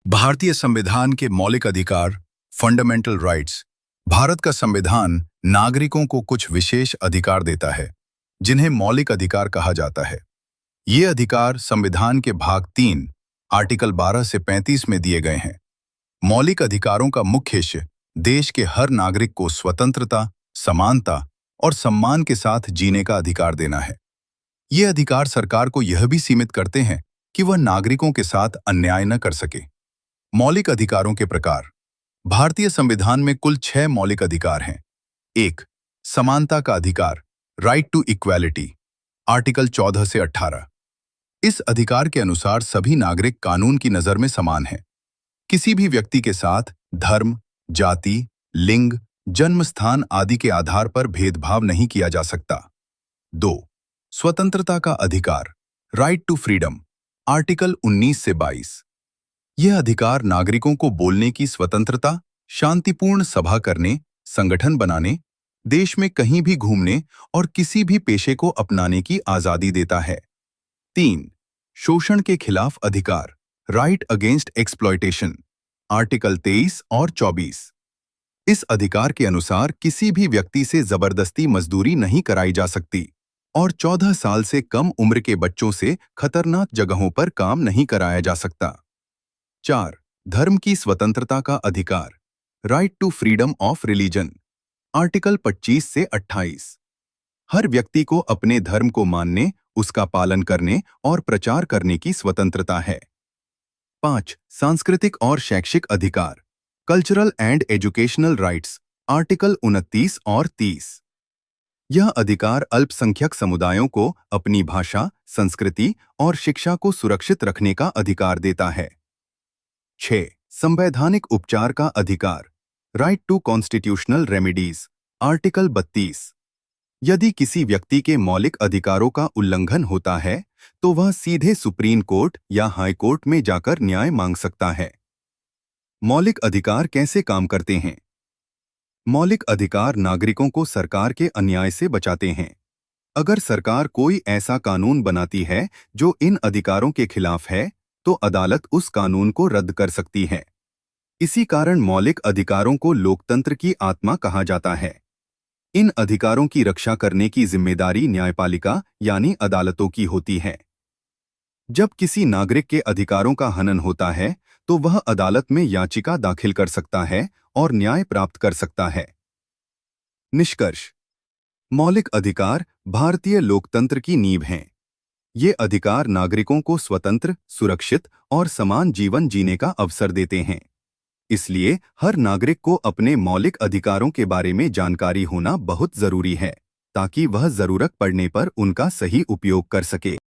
भारतीय संविधान के मौलिक अधिकार फंडामेंटल राइट्स। भारत का संविधान नागरिकों को कुछ विशेष अधिकार देता है जिन्हें मौलिक अधिकार कहा जाता है। ये अधिकार संविधान के भाग 3 आर्टिकल 12 से 35 में दिए गए हैं। मौलिक अधिकारों का मुख्य उद्देश्य देश के हर नागरिक को स्वतंत्रता, समानता और सम्मान के साथ जीने का अधिकार देना है। ये अधिकार सरकार को यह भी सीमित करते हैं कि वह नागरिकों के साथ अन्याय न कर सके। मौलिक अधिकारों के प्रकार। भारतीय संविधान में कुल 6 मौलिक अधिकार हैं। 1. समानता का अधिकार, राइट टू इक्वालिटी, आर्टिकल 14 से 18। इस अधिकार के अनुसार सभी नागरिक कानून की नजर में समान हैं। किसी भी व्यक्ति के साथ धर्म, जाति, लिंग, जन्म स्थान आदि के आधार पर भेदभाव नहीं किया जा सकता। 2. स्वतंत्रता का अधिकार, राइट टू फ्रीडम, आर्टिकल 19 से 22। यह अधिकार नागरिकों को बोलने की स्वतंत्रता, शांतिपूर्ण सभा करने, संगठन बनाने, देश में कहीं भी घूमने और किसी भी पेशे को अपनाने की आजादी देता है। 3. शोषण के खिलाफ अधिकार, राइट अगेंस्ट एक्सप्लॉयटेशन, आर्टिकल 23 और 24। इस अधिकार के अनुसार किसी भी व्यक्ति से जबरदस्ती मजदूरी नहीं कराई जा सकती और 14 साल से कम उम्र के बच्चों से खतरनाक जगहों पर काम नहीं कराया जा सकता। 4. धर्म की स्वतंत्रता का अधिकार, right to freedom of religion, article 25 से 28। हर व्यक्ति को अपने धर्म को मानने, उसका पालन करने और प्रचार करने की स्वतंत्रता है। 5. सांस्कृतिक और शैक्षिक अधिकार, cultural and educational rights, article 29 और 30। यह अधिकार अल्पसंख्यक समुदायों को अपनी भाषा, संस्कृति और शिक्षा को सुरक्षित रखने का अधिकार देता है। 6. संवैधानिक उपचार का अधिकार, right to constitutional remedies, article 32। यदि किसी व्यक्ति के मौलिक अधिकारों का उल्लंघन होता है तो वह सीधे सुप्रीम कोर्ट या हाई कोर्ट में जाकर न्याय मांग सकता है। मौलिक अधिकार कैसे काम करते हैं? मौलिक अधिकार नागरिकों को सरकार के अन्याय से बचाते हैं। अगर सरकार कोई ऐसा कानून बनाती है जो इन अधिकारों के खिलाफ है तो अदालत उस कानून को रद्द कर सकती है। इसी कारण मौलिक अधिकारों को लोकतंत्र की आत्मा कहा जाता है। इन अधिकारों की रक्षा करने की जिम्मेदारी न्यायपालिका यानी अदालतों की होती है। जब किसी नागरिक के अधिकारों का हनन होता है तो वह अदालत में याचिका दाखिल कर सकता है और न्याय प्राप्त कर सकता है। निष्कर्ष: मौलिक अधिकार भारतीय लोकतंत्र की नींव हैं। ये अधिकार नागरिकों को स्वतंत्र, सुरक्षित और समान जीवन जीने का अवसर देते हैं। इसलिए हर नागरिक को अपने मौलिक अधिकारों के बारे में जानकारी होना बहुत जरूरी है ताकि वह जरूरत पड़ने पर उनका सही उपयोग कर सके।